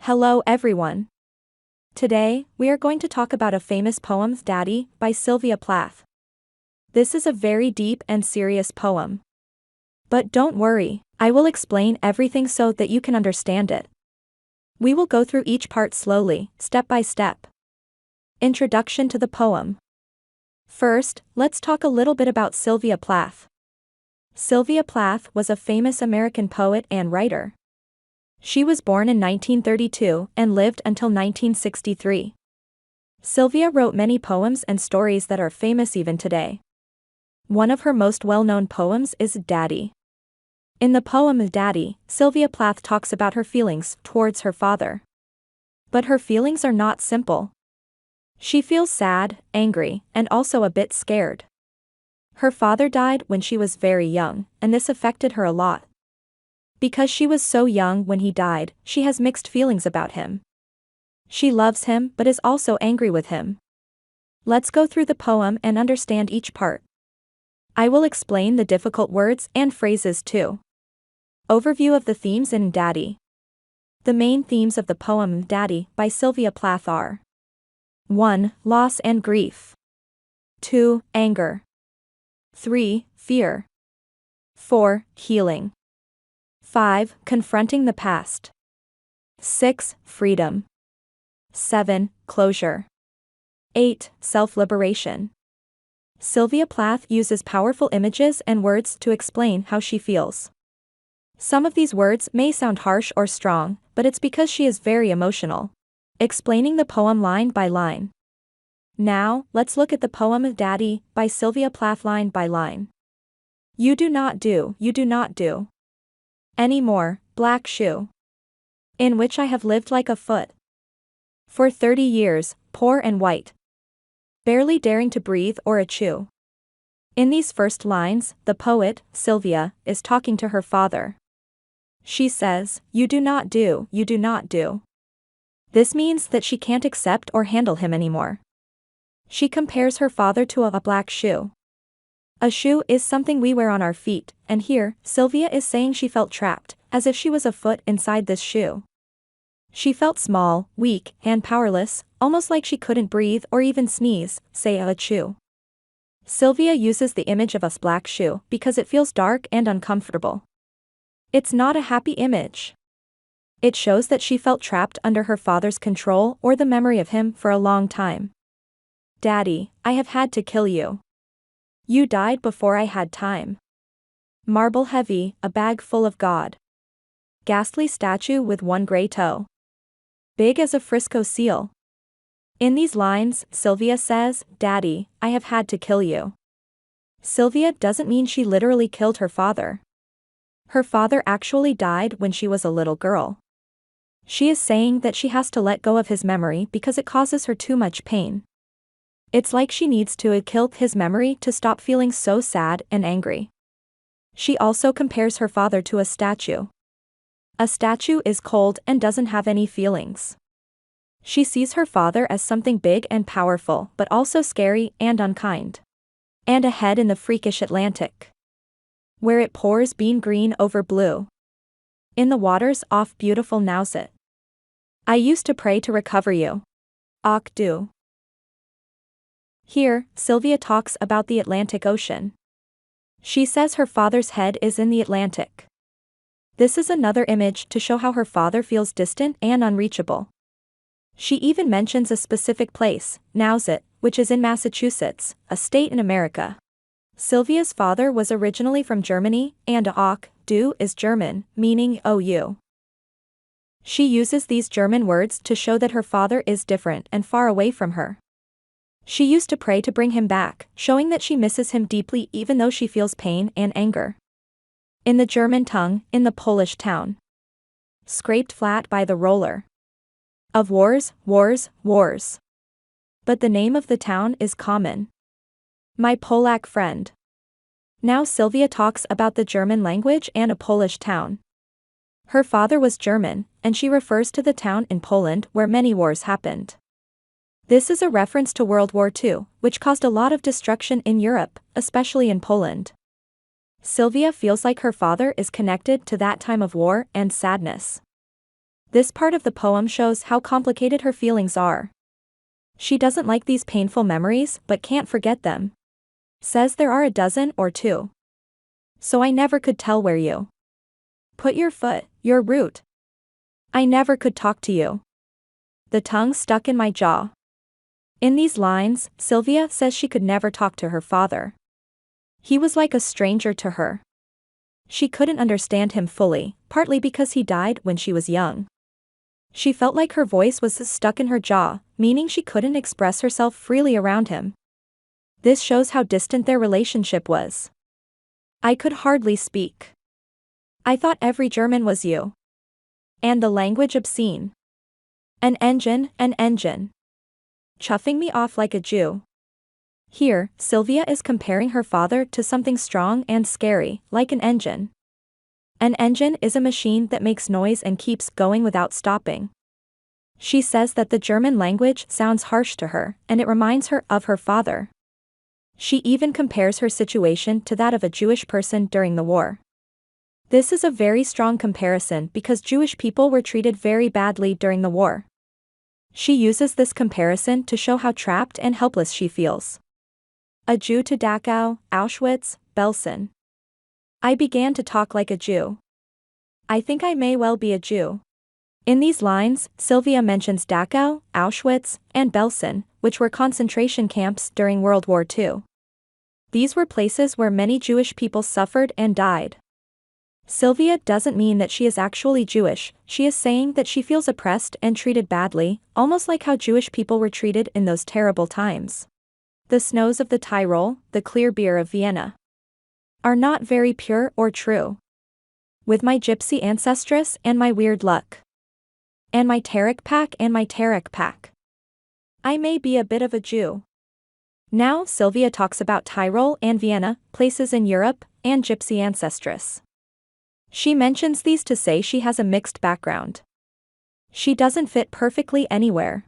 Hello everyone. Today, we are going to talk about a famous poem, Daddy, by Sylvia Plath. This is a very deep and serious poem. But don't worry, I will explain everything so that you can understand it. We will go through each part slowly, step by step. Introduction to the poem. First, let's talk a little bit about Sylvia Plath. Sylvia Plath was a famous American poet and writer. She was born in 1932 and lived until 1963. Sylvia wrote many poems and stories that are famous even today. One of her most well-known poems is Daddy. In the poem Daddy, Sylvia Plath talks about her feelings towards her father. But her feelings are not simple. She feels sad, angry, and also a bit scared. Her father died when she was very young, and this affected her a lot. Because she was so young when he died, she has mixed feelings about him. She loves him but is also angry with him. Let's go through the poem and understand each part. I will explain the difficult words and phrases too. Overview of the themes in Daddy. The main themes of the poem Daddy by Sylvia Plath are 1. Loss and grief. 2. Anger. 3. Fear. 4. Healing. 5. Confronting the past. 6. Freedom. 7. Closure. 8. Self-liberation. Sylvia Plath uses powerful images and words to explain how she feels. Some of these words may sound harsh or strong, but it's because she is very emotional. Explaining the poem line by line. Now, let's look at the poem Daddy by Sylvia Plath line by line. You do not do any more, black shoe, in which I have lived like a foot. For 30 years, poor and white, barely daring to breathe or a chew. In these first lines, the poet, Sylvia, is talking to her father. She says, you do not do. This means that she can't accept or handle him anymore. She compares her father to a black shoe. A shoe is something we wear on our feet, and here, Sylvia is saying she felt trapped, as if she was a foot inside this shoe. She felt small, weak, and powerless, almost like she couldn't breathe or even sneeze, say a chew. Sylvia uses the image of a black shoe because it feels dark and uncomfortable. It's not a happy image. It shows that she felt trapped under her father's control or the memory of him for a long time. Daddy, I have had to kill you. You died before I had time. Marble heavy, a bag full of God. Ghastly statue with one gray toe. Big as a Frisco seal. In these lines, Sylvia says, Daddy, I have had to kill you. Sylvia doesn't mean she literally killed her father. Her father actually died when she was a little girl. She is saying that she has to let go of his memory because it causes her too much pain. It's like she needs to kill his memory to stop feeling so sad and angry. She also compares her father to a statue. A statue is cold and doesn't have any feelings. She sees her father as something big and powerful but also scary and unkind. And a head in the freakish Atlantic, where it pours bean green over blue. In the waters off beautiful Nauset. I used to pray to recover you. Och do. Here, Sylvia talks about the Atlantic Ocean. She says her father's head is in the Atlantic. This is another image to show how her father feels distant and unreachable. She even mentions a specific place, Nauset, which is in Massachusetts, a state in America. Sylvia's father was originally from Germany, and och do is German, meaning OU. She uses these German words to show that her father is different and far away from her. She used to pray to bring him back, showing that she misses him deeply even though she feels pain and anger. In the German tongue, in the Polish town. Scraped flat by the roller. Of wars. But the name of the town is common. My Polak friend. Now Sylvia talks about the German language and a Polish town. Her father was German, and she refers to the town in Poland where many wars happened. This is a reference to World War II, which caused a lot of destruction in Europe, especially in Poland. Sylvia feels like her father is connected to that time of war and sadness. This part of the poem shows how complicated her feelings are. She doesn't like these painful memories but can't forget them. Says there are a dozen or two. So I never could tell where you put your foot, your root. I never could talk to you. The tongue stuck in my jaw. In these lines, Sylvia says she could never talk to her father. He was like a stranger to her. She couldn't understand him fully, partly because he died when she was young. She felt like her voice was stuck in her jaw, meaning she couldn't express herself freely around him. This shows how distant their relationship was. I could hardly speak. I thought every German was you. And the language obscene. An engine. Chuffing me off like a Jew. Here, Sylvia is comparing her father to something strong and scary, like an engine. An engine is a machine that makes noise and keeps going without stopping. She says that the German language sounds harsh to her, and it reminds her of her father. She even compares her situation to that of a Jewish person during the war. This is a very strong comparison because Jewish people were treated very badly during the war. She uses this comparison to show how trapped and helpless she feels. A Jew to Dachau, Auschwitz, Belsen. I began to talk like a Jew. I think I may well be a Jew. In these lines, Sylvia mentions Dachau, Auschwitz, and Belsen, which were concentration camps during World War II. These were places where many Jewish people suffered and died. Sylvia doesn't mean that she is actually Jewish, she is saying that she feels oppressed and treated badly, almost like how Jewish people were treated in those terrible times. The snows of the Tyrol, the clear beer of Vienna, are not very pure or true. With my gypsy ancestress and my weird luck. And my Tarek pack. I may be a bit of a Jew. Now Sylvia talks about Tyrol and Vienna, places in Europe, and gypsy ancestress. She mentions these to say she has a mixed background. She doesn't fit perfectly anywhere.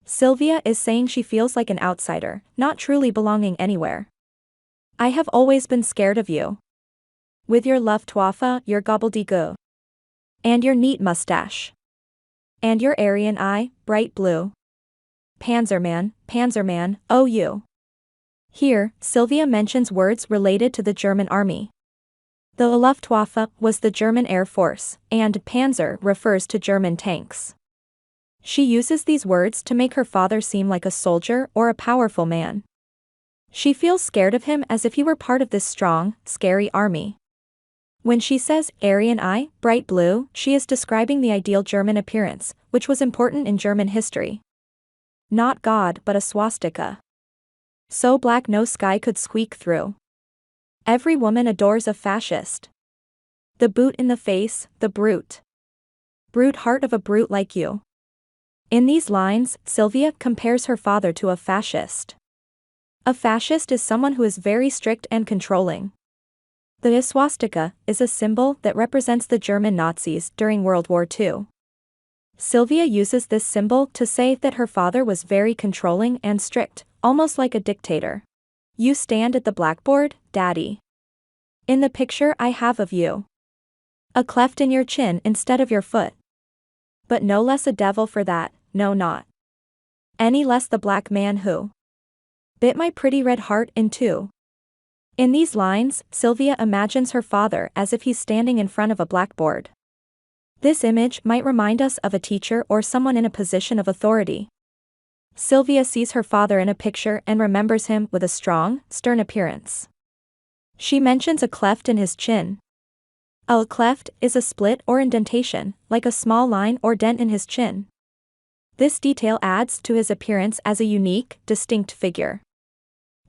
Sylvia is saying she feels like an outsider, not truly belonging anywhere. I have always been scared of you. With your Luftwaffe, your gobbledygook. And your neat mustache. And your Aryan eye, bright blue. Panzerman, oh you. Here, Sylvia mentions words related to the German army. The Luftwaffe was the German Air Force, and Panzer refers to German tanks. She uses these words to make her father seem like a soldier or a powerful man. She feels scared of him as if he were part of this strong, scary army. When she says Aryan eye, bright blue, she is describing the ideal German appearance, which was important in German history. Not God but a swastika. So black no sky could squeak through. Every woman adores a fascist. The boot in the face, the brute. Brute heart of a brute like you. In these lines, Sylvia compares her father to a fascist. A fascist is someone who is very strict and controlling. The swastika is a symbol that represents the German Nazis during World War II. Sylvia uses this symbol to say that her father was very controlling and strict, almost like a dictator. You stand at the blackboard, Daddy. In the picture I have of you. A cleft in your chin instead of your foot. But no less a devil for that, no not. Any less the black man who bit my pretty red heart in two. In these lines, Sylvia imagines her father as if he's standing in front of a blackboard. This image might remind us of a teacher or someone in a position of authority. Sylvia sees her father in a picture and remembers him with a strong, stern appearance. She mentions a cleft in his chin. A cleft is a split or indentation, like a small line or dent in his chin. This detail adds to his appearance as a unique, distinct figure.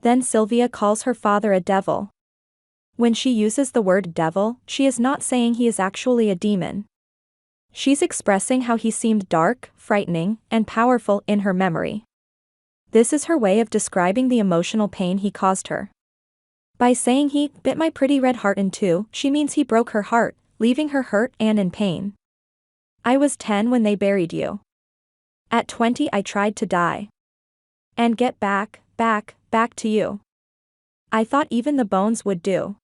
Then Sylvia calls her father a devil. When she uses the word devil, she is not saying he is actually a demon. She's expressing how he seemed dark, frightening, and powerful in her memory. This is her way of describing the emotional pain he caused her. By saying he bit my pretty red heart in two, she means he broke her heart, leaving her hurt and in pain. I was 10 when they buried you. At 20 I tried to die. And get back to you. I thought even the bones would do.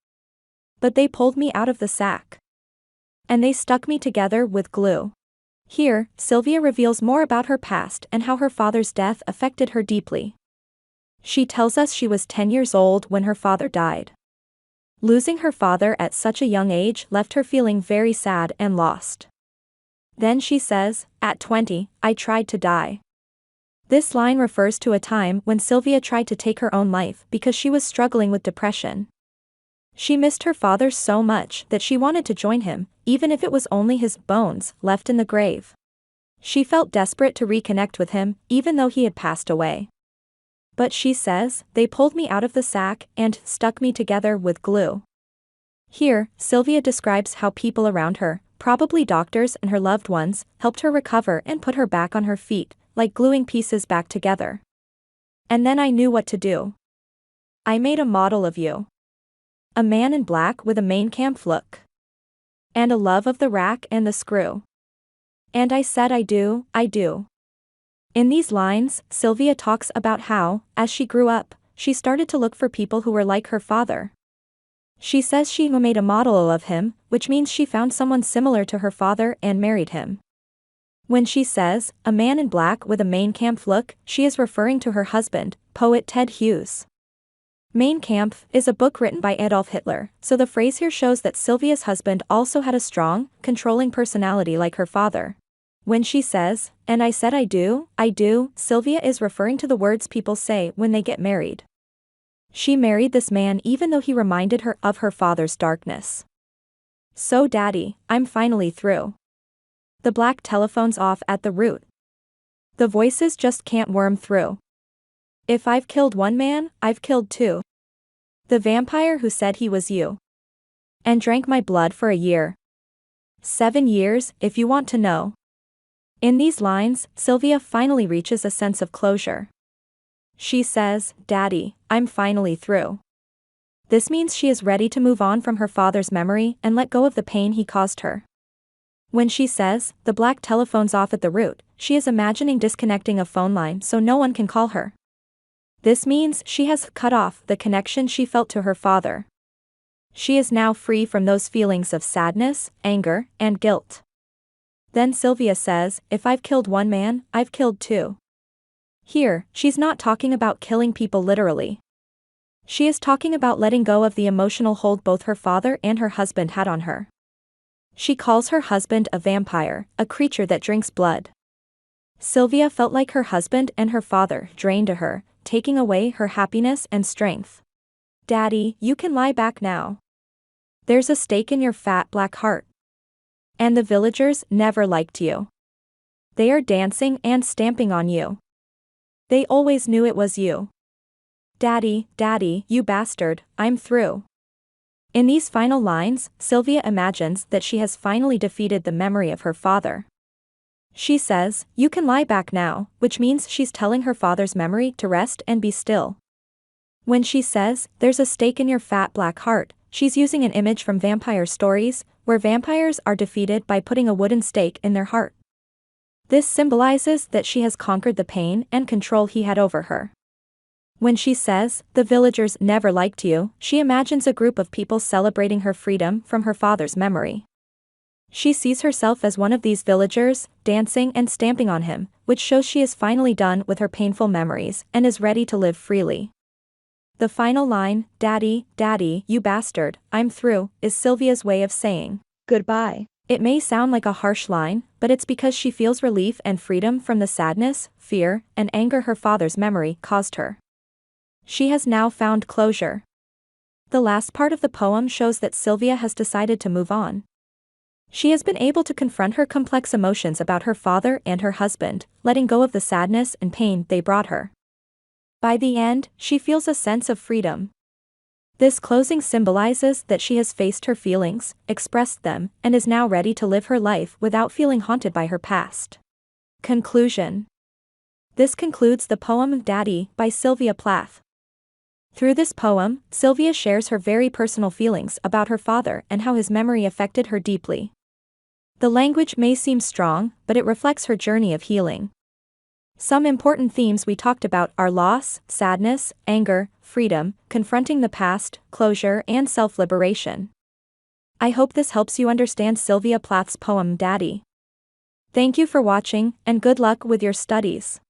But they pulled me out of the sack. And they stuck me together with glue. Here, Sylvia reveals more about her past and how her father's death affected her deeply. She tells us she was 10 years old when her father died. Losing her father at such a young age left her feeling very sad and lost. Then she says, "At 20, I tried to die." This line refers to a time when Sylvia tried to take her own life because she was struggling with depression. She missed her father so much that she wanted to join him, even if it was only his bones left in the grave. She felt desperate to reconnect with him, even though he had passed away. But she says, "They pulled me out of the sack and stuck me together with glue." Here, Sylvia describes how people around her, probably doctors and her loved ones, helped her recover and put her back on her feet, like gluing pieces back together. "And then I knew what to do. I made a model of you. A man in black with a main camp look. And a love of the rack and the screw. And I said I do, I do." In these lines, Sylvia talks about how, as she grew up, she started to look for people who were like her father. She says she made a model of him, which means she found someone similar to her father and married him. When she says, "a man in black with a Mein Kampf look," she is referring to her husband, poet Ted Hughes. Mein Kampf is a book written by Adolf Hitler, so the phrase here shows that Sylvia's husband also had a strong, controlling personality like her father. When she says, "and I said I do," Sylvia is referring to the words people say when they get married. She married this man even though he reminded her of her father's darkness. "So Daddy, I'm finally through. The black telephone's off at the root. The voices just can't worm through. If I've killed one man, I've killed two. The vampire who said he was you. And drank my blood for a year. 7 years, if you want to know." In these lines, Sylvia finally reaches a sense of closure. She says, "Daddy, I'm finally through." This means she is ready to move on from her father's memory and let go of the pain he caused her. When she says, "the black telephone's off at the root," she is imagining disconnecting a phone line so no one can call her. This means she has cut off the connection she felt to her father. She is now free from those feelings of sadness, anger, and guilt. Then Sylvia says, "If I've killed one man, I've killed two." Here, she's not talking about killing people literally. She is talking about letting go of the emotional hold both her father and her husband had on her. She calls her husband a vampire, a creature that drinks blood. Sylvia felt like her husband and her father drained her, taking away her happiness and strength. "Daddy, you can lie back now. There's a stake in your fat black heart. And the villagers never liked you. They are dancing and stamping on you. They always knew it was you. Daddy, Daddy, you bastard, I'm through." In these final lines, Sylvia imagines that she has finally defeated the memory of her father. She says, "You can lie back now," which means she's telling her father's memory to rest and be still. When she says, "there's a stake in your fat black heart," she's using an image from vampire stories, where vampires are defeated by putting a wooden stake in their heart. This symbolizes that she has conquered the pain and control he had over her. When she says, "the villagers never liked you," she imagines a group of people celebrating her freedom from her father's memory. She sees herself as one of these villagers, dancing and stamping on him, which shows she is finally done with her painful memories and is ready to live freely. The final line, "Daddy, Daddy, you bastard, I'm through," is Sylvia's way of saying goodbye. It may sound like a harsh line, but it's because she feels relief and freedom from the sadness, fear, and anger her father's memory caused her. She has now found closure. The last part of the poem shows that Sylvia has decided to move on. She has been able to confront her complex emotions about her father and her husband, letting go of the sadness and pain they brought her. By the end, she feels a sense of freedom. This closing symbolizes that she has faced her feelings, expressed them, and is now ready to live her life without feeling haunted by her past. Conclusion. This concludes the poem Daddy by Sylvia Plath. Through this poem, Sylvia shares her very personal feelings about her father and how his memory affected her deeply. The language may seem strong, but it reflects her journey of healing. Some important themes we talked about are loss, sadness, anger, freedom, confronting the past, closure, and self-liberation. I hope this helps you understand Sylvia Plath's poem Daddy. Thank you for watching, and good luck with your studies.